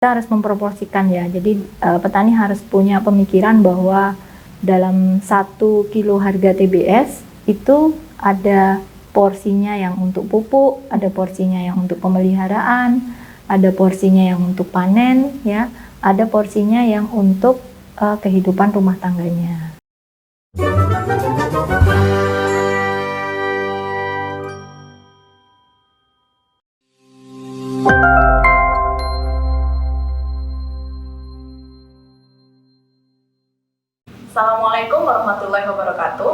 Kita harus memproporsikan ya, jadi petani harus punya pemikiran bahwa dalam 1 kilo harga TBS itu ada porsinya yang untuk pupuk, ada porsinya yang untuk pemeliharaan, ada porsinya yang untuk panen, ya, ada porsinya yang untuk kehidupan rumah tangganya. Assalamualaikum warahmatullahi wabarakatuh.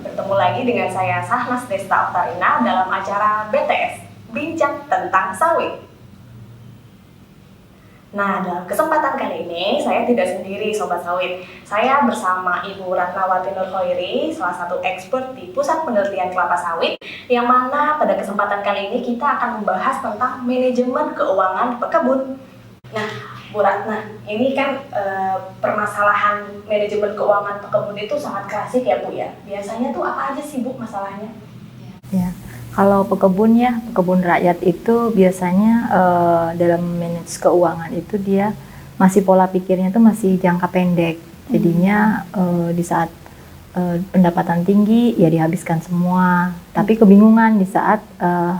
Bertemu lagi dengan saya Sahnas Desta Oktarina dalam acara BTS, Bincang Tentang Sawit. Nah, dalam kesempatan kali ini saya tidak sendiri Sobat Sawit. Saya bersama Ibu Ratnawati Nurhoiri, salah satu expert di Pusat Penelitian Kelapa Sawit, yang mana pada kesempatan kali ini kita akan membahas tentang manajemen keuangan pekebun. Nah, Bu Ratna, ini kan permasalahan manajemen keuangan pekebun itu sangat klasik ya Bu ya. Biasanya tuh apa aja sih Bu masalahnya? Ya, kalau pekebun ya, pekebun rakyat itu biasanya dalam manage keuangan itu dia masih pola pikirnya tuh masih jangka pendek. Jadinya di saat pendapatan tinggi ya dihabiskan semua, tapi kebingungan di saat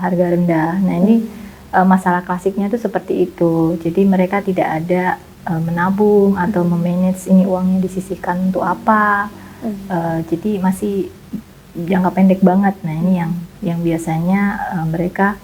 harga rendah. Nah ini masalah klasiknya itu seperti itu. Jadi mereka tidak ada menabung atau memanage ini uangnya disisihkan untuk apa. Jadi masih jangka pendek banget. Nah ini yang biasanya mereka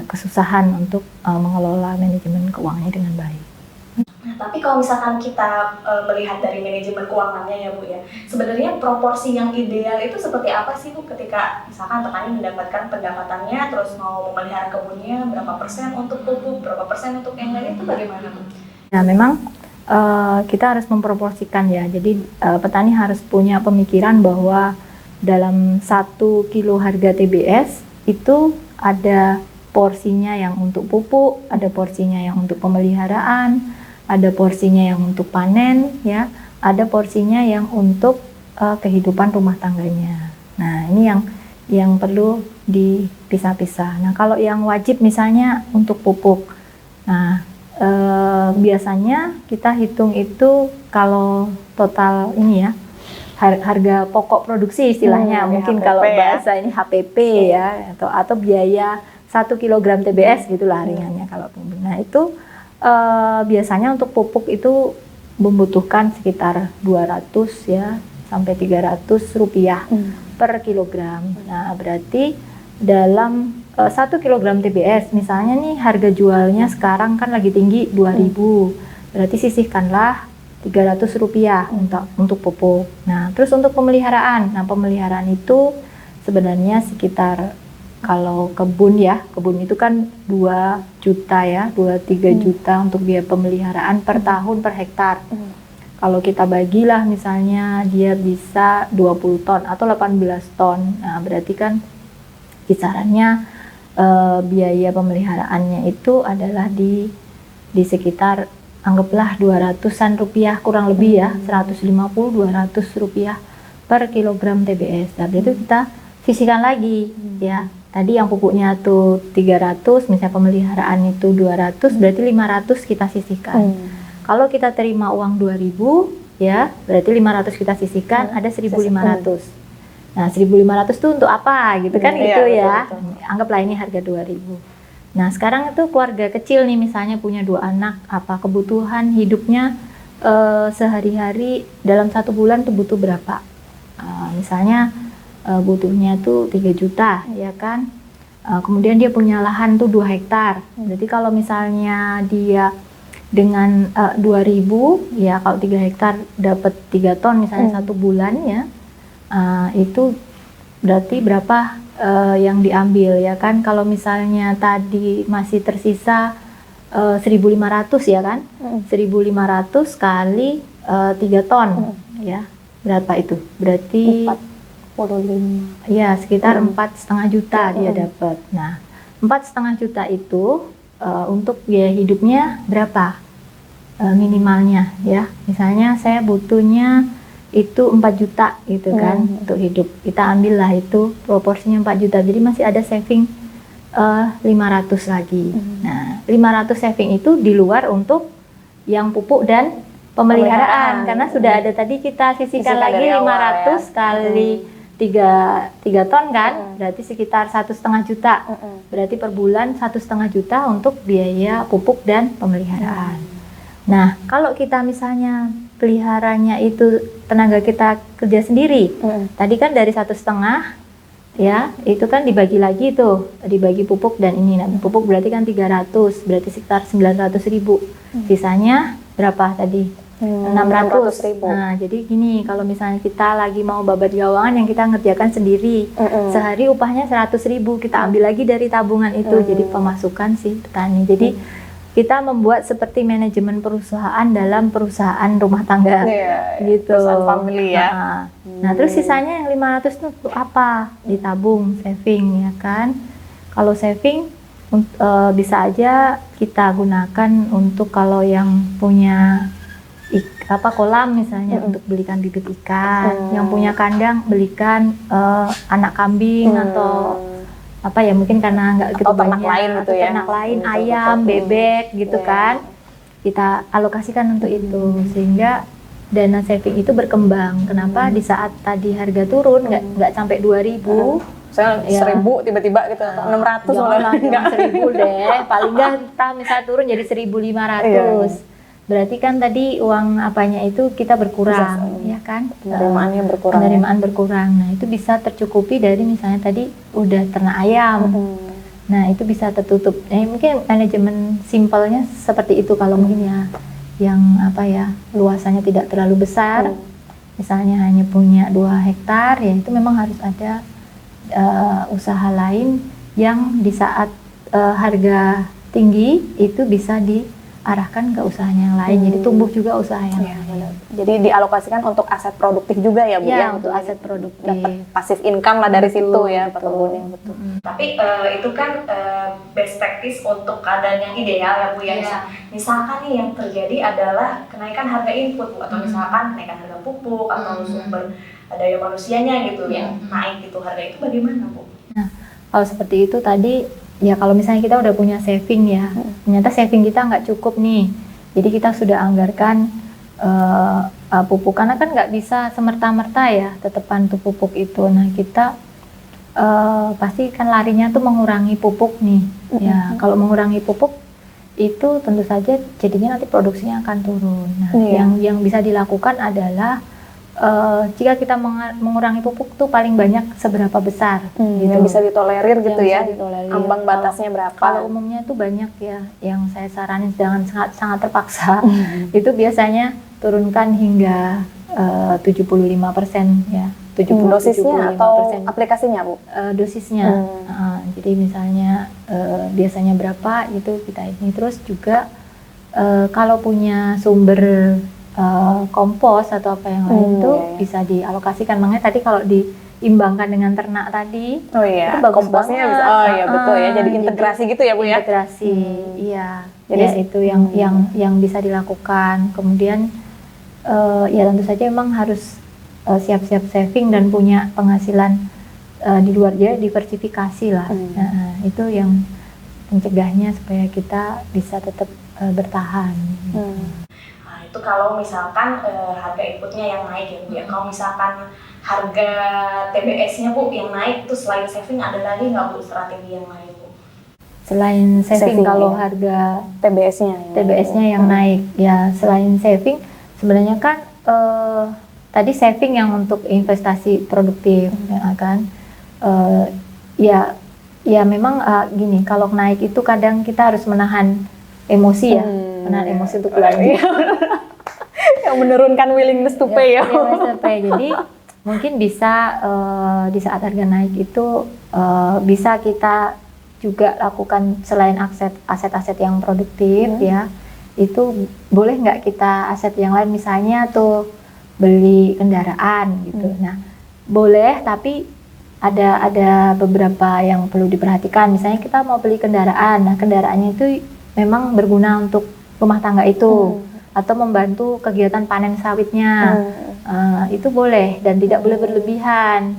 kesusahan untuk mengelola manajemen keuangannya dengan baik. Nah, tapi kalau misalkan kita melihat dari manajemen keuangannya ya Bu ya, sebenarnya proporsi yang ideal itu seperti apa sih Bu ketika misalkan petani mendapatkan pendapatannya terus mau memelihara kebunnya, berapa persen untuk pupuk, berapa persen untuk yang lain, itu bagaimana Bu? Nah memang kita harus memproporsikan ya, jadi petani harus punya pemikiran bahwa dalam 1 kilo harga TBS itu ada porsinya yang untuk pupuk, ada porsinya yang untuk pemeliharaan, ada porsinya yang untuk panen, ya, ada porsinya yang untuk kehidupan rumah tangganya. Nah ini yang perlu dipisah-pisah. Nah kalau yang wajib misalnya untuk pupuk, nah biasanya kita hitung itu kalau total ini ya, harga pokok produksi istilahnya, mungkin HPP, kalau bahasa ini HPP ya, atau biaya 1 kilogram TBS gitulah ringannya kalau pupuk. Nah itu biasanya untuk pupuk itu membutuhkan sekitar 200 ya sampai 300 rupiah per kilogram. Nah berarti dalam 1 kilogram TBS misalnya nih harga jualnya sekarang kan lagi tinggi 2.000, berarti sisihkanlah 300 rupiah untuk pupuk. Nah terus untuk pemeliharaan, nah pemeliharaan itu sebenarnya sekitar, kalau kebun ya, kebun itu kan 2 juta ya, 2-3 juta untuk biaya pemeliharaan per tahun per hektar. Kalau kita bagilah misalnya dia bisa 20 ton atau 18 ton, nah berarti kan kisarannya biaya pemeliharaannya itu adalah di sekitar anggaplah 200-an rupiah kurang lebih ya, 150-200 rupiah per kilogram TBS. Nah itu kita sisihkan lagi ya. Tadi yang pupuknya tuh 300, misalnya pemeliharaan itu 200, berarti 500 kita sisihkan. Kalau kita terima uang 2.000 ya, berarti 500 kita sisihkan, ada 1.500. Nah 1.500 tuh untuk apa gitu kan, gitu ya. Betul. Anggaplah ini harga 2.000. Nah sekarang itu keluarga kecil nih misalnya punya 2 anak, apa kebutuhan hidupnya sehari-hari dalam 1 bulan tuh butuh berapa? Misalnya butuhnya tuh 3 juta ya kan, kemudian dia punya lahan tuh 2 hektar, jadi kalau misalnya dia dengan 2.000 ya, kalau 3 hektar dapat 3 ton misalnya 1 bulan ya, itu berarti berapa yang diambil ya kan. Kalau misalnya tadi masih tersisa 1.500 ya kan, 1.500 kali 3 ton ya, berapa itu? Berarti 45. Ya sekitar 4,5 juta dia dapat. Nah 4,5 juta itu untuk biaya hidupnya berapa minimalnya ya. Misalnya saya butuhnya itu 4 juta gitu kan untuk hidup. Kita ambillah itu proporsinya 4 juta. Jadi masih ada saving 500 lagi. Nah, 500 saving itu di luar untuk yang pupuk dan pemeliharaan, karena sudah ada tadi kita sisihkan lagi dari awal 500 kali 3 ton kan, berarti sekitar 1,5 juta. Berarti per bulan 1,5 juta untuk biaya pupuk dan pemeliharaan. Nah, kalau kita misalnya peliharanya itu tenaga kita kerja sendiri, tadi kan dari 1,5 ya, itu kan dibagi lagi tuh, dibagi pupuk dan ini. Nah, pupuk berarti kan 300, berarti sekitar 900.000. Sisanya berapa tadi? 600.000. Nah, jadi gini, kalau misalnya kita lagi mau babat gawangan yang kita ngerjakan sendiri, sehari upahnya 100.000, kita ambil lagi dari tabungan itu, jadi pemasukan si petani. Jadi kita membuat seperti manajemen perusahaan dalam perusahaan rumah tangga, gitu. Perusahaan family ya. Nah, terus sisanya yang 500 itu untuk apa? Ditabung, saving ya kan. Kalau saving bisa aja kita gunakan untuk kalau yang punya kolam misalnya untuk belikan bibit ikan, yang punya kandang belikan anak kambing atau apa ya, mungkin karena nggak gitu ternak banyak, lain gitu ya, ternak lain, ayam, bebek gitu kan, kita alokasikan untuk itu sehingga dana saving itu berkembang. Kenapa? Di saat tadi harga turun nggak sampai 2.000, saya 1.000 tiba-tiba gitu, atau 600 malah. Jangan 1.000 deh, paling nggak entah misalnya turun jadi 1.500. Berarti kan tadi uang apanya itu kita berkurang, ya kan? Penerimaannya berkurang. Penerimaan berkurang. Nah, itu bisa tercukupi dari misalnya tadi udah ternak ayam. Nah, itu bisa tertutup. Mungkin manajemen simpelnya seperti itu kalau mungkin ya, yang apa ya, luasannya tidak terlalu besar. Misalnya hanya punya 2 hektar, ya itu memang harus ada usaha lain yang di saat harga tinggi itu bisa diarahkan ke usahanya yang lain, jadi tumbuh juga usaha yang lain. Jadi dialokasikan untuk aset produktif juga ya Bu? Ya, untuk aset produktif. Dapat passive income lah dari situ ya, betul. betul. Tapi itu kan best practice untuk keadaan yang ideal ya Bu ya. Misalkan nih yang terjadi adalah kenaikan harga input Bu, atau misalkan kenaikan harga pupuk atau sumber daya manusianya gitu yang naik gitu, harga itu bagaimana Bu? Nah, kalau seperti itu tadi ya, kalau misalnya kita udah punya saving ya, ternyata saving kita nggak cukup nih, jadi kita sudah anggarkan pupuk, karena kan nggak bisa semerta-merta ya tetepan tuh pupuk itu. Nah, kita pasti kan larinya tuh mengurangi pupuk nih, ya kalau mengurangi pupuk itu tentu saja jadinya nanti produksinya akan turun. Nah, yang bisa dilakukan adalah jika kita mengurangi pupuk tuh paling banyak seberapa besar, gitu. Yang bisa ditolerir gitu Yang ya, bisa ditolerir. ambang batasnya berapa? Kalau umumnya tuh banyak ya, yang saya saranin jangan sangat terpaksa. Itu biasanya turunkan hingga 75% ya. 70, dosisnya 75%. atau aplikasinya Bu? Dosisnya. Jadi misalnya biasanya berapa gitu kita ini. Terus juga kalau punya sumber kompos atau apa yang lain itu bisa dialokasikan. Makanya tadi kalau diimbangkan dengan ternak tadi, itu bagus komposnya banget. bisa, betul ya, jadi integrasi gitu ya Bu ya? Integrasi, iya. Jadi ya, itu yang bisa dilakukan. Kemudian ya tentu saja memang harus siap-siap saving dan punya penghasilan di luar dia, diversifikasi lah. Nah, itu yang mencegahnya supaya kita bisa tetap bertahan. Itu kalau misalkan harga inputnya yang naik ya Bu ya. Kalau misalkan harga TBS-nya Bu yang naik, tuh selain saving ada lagi nggak Bu strategi yang lain Bu? Selain saving kalau harga TBS-nya yang naik, ya selain saving sebenarnya kan tadi saving yang untuk investasi produktif ya kan, ya memang gini, kalau naik itu kadang kita harus menahan emosi ya, menahan emosi untuk belanja. Yang menurunkan willingness to pay ya. Willingness to pay. Jadi mungkin bisa di saat harga naik itu bisa kita juga lakukan selain aset-aset yang produktif ya, itu boleh nggak kita aset yang lain, misalnya tuh beli kendaraan gitu. Nah, boleh, tapi ada beberapa yang perlu diperhatikan. Misalnya kita mau beli kendaraan, nah kendaraannya itu memang berguna untuk rumah tangga itu atau membantu kegiatan panen sawitnya, itu boleh dan tidak boleh berlebihan.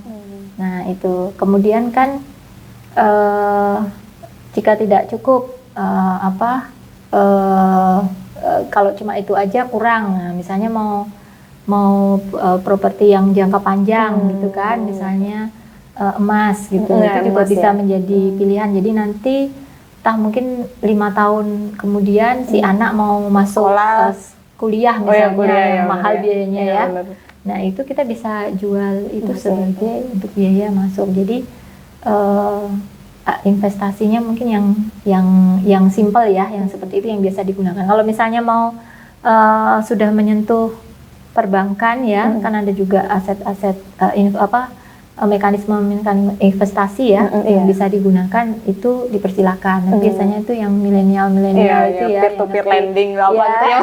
Nah itu kemudian kan Jika tidak cukup kalau cuma itu aja kurang. Nah, misalnya mau properti yang jangka panjang gitu kan, misalnya emas gitu, itu juga emas bisa ya. menjadi pilihan. Jadi nanti mungkin 5 tahun kemudian si anak mau masuk Sekolah. kuliah Oh ya, misalnya kuliah yang ya, mahal bener biayanya Iya, ya. bener. Nah itu kita bisa jual itu Bisa. sebagai untuk biaya masuk. Jadi investasinya mungkin yang simple ya, yang seperti itu yang biasa digunakan. Kalau misalnya mau sudah menyentuh perbankan ya, kan ada juga aset-aset mekanisme investasi ya yang bisa digunakan, itu dipersilakan. Nah, biasanya itu yang milenial itu ya, peer to peer lending apa Iya. gitu ya.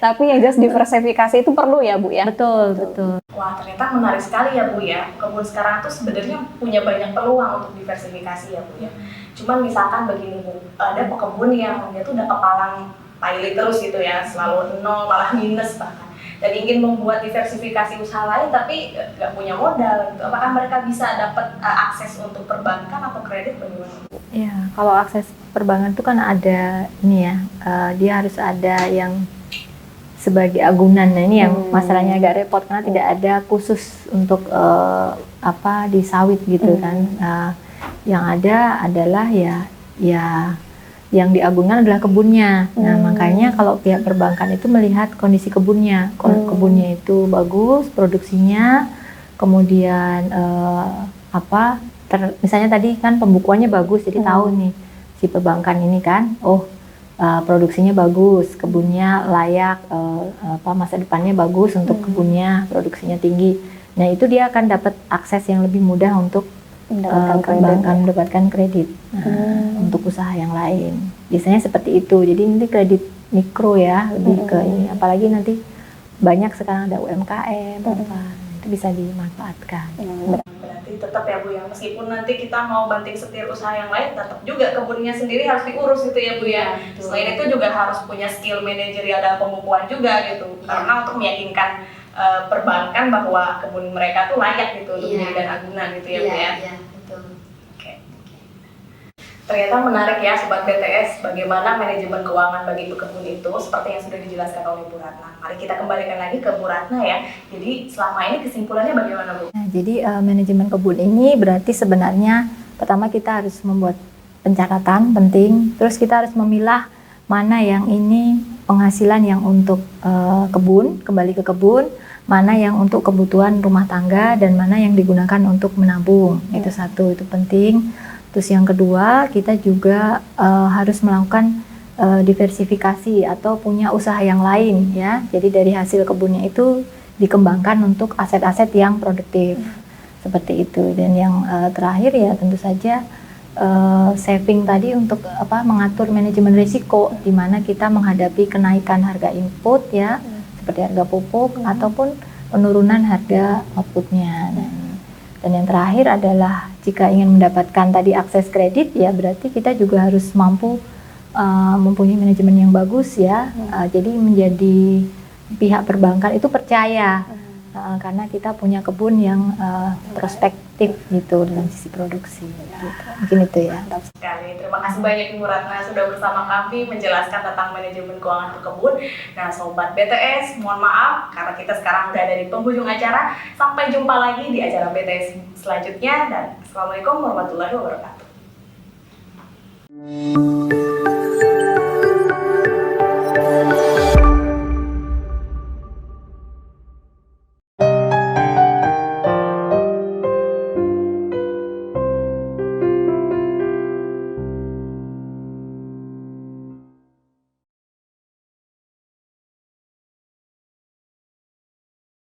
Tapi yang jelas diversifikasi itu perlu ya Bu ya. Betul. Wah, ternyata menarik sekali ya Bu ya. Kebun sekarang tuh sebenarnya punya banyak peluang untuk diversifikasi ya Bu ya. Cuman misalkan begini Bu, ada pekebun yang dia tuh udah kepalang pilot terus gitu ya, selalu nol malah minus bahkan. Dan ingin membuat diversifikasi usaha lain tapi nggak punya modal gitu. Apakah mereka bisa dapat akses untuk perbankan atau kredit bagaimana Bu? Ya, kalau akses perbankan itu kan ada ini ya, dia harus ada yang sebagai agunan. Nah ini yang masalahnya agak repot karena tidak ada khusus untuk di sawit gitu kan. Yang ada adalah ya yang diagunkan adalah kebunnya. Nah makanya kalau pihak perbankan itu melihat kondisi kebunnya, kebunnya itu bagus, produksinya, kemudian misalnya tadi kan pembukuannya bagus, jadi tahu nih si perbankan ini kan, produksinya bagus, kebunnya layak, masa depannya bagus untuk kebunnya, produksinya tinggi. Nah itu dia akan dapat akses yang lebih mudah untuk mendapatkan kredit untuk usaha yang lain. Biasanya seperti itu. Jadi nanti kredit mikro ya, lebih ke ini. Apalagi nanti banyak sekarang ada UMKM, itu bisa dimanfaatkan. Berarti tetap ya Bu ya, meskipun nanti kita mau banting setir usaha yang lain, tetap juga kebunnya sendiri harus diurus gitu ya Bu ya. Selain itu juga harus punya skill manajerial dan pembukuan juga gitu, karena untuk meyakinkan perbankan bahwa kebun mereka tuh layak gitu untuk dijadikan agunan gitu ya Bu ya. Iya, betul. Oke. Ternyata menarik ya Sobat BTS, bagaimana manajemen keuangan bagi pekebun itu seperti yang sudah dijelaskan oleh Bu Ratna. Mari kita kembalikan lagi ke Bu Ratna ya. Jadi selama ini kesimpulannya bagaimana Bu? Nah, jadi manajemen kebun ini berarti sebenarnya pertama kita harus membuat pencatatan penting, terus kita harus memilah mana yang ini penghasilan yang untuk kebun, kembali ke kebun, mana yang untuk kebutuhan rumah tangga, dan mana yang digunakan untuk menabung. Itu satu, itu penting. Terus yang kedua, kita juga harus melakukan diversifikasi atau punya usaha yang lain ya. Jadi dari hasil kebunnya itu dikembangkan untuk aset-aset yang produktif. Seperti itu. Dan yang terakhir ya tentu saja saving tadi untuk mengatur manajemen risiko, di mana kita menghadapi kenaikan harga input ya, seperti harga pupuk ataupun penurunan harga outputnya. Dan yang terakhir adalah jika ingin mendapatkan tadi akses kredit ya berarti kita juga harus mampu mempunyai manajemen yang bagus ya. Jadi menjadi pihak perbankan itu percaya karena kita punya kebun yang prospektif gitu dalam sisi produksi gitu. Mungkin itu ya. Sekali. Terima kasih banyak Ibu Ratna sudah bersama kami menjelaskan tentang manajemen keuangan pekebun. Nah Sobat BTS, mohon maaf karena kita sekarang udah ada di penghujung acara. Sampai jumpa lagi di acara BTS selanjutnya dan Assalamualaikum warahmatullahi wabarakatuh.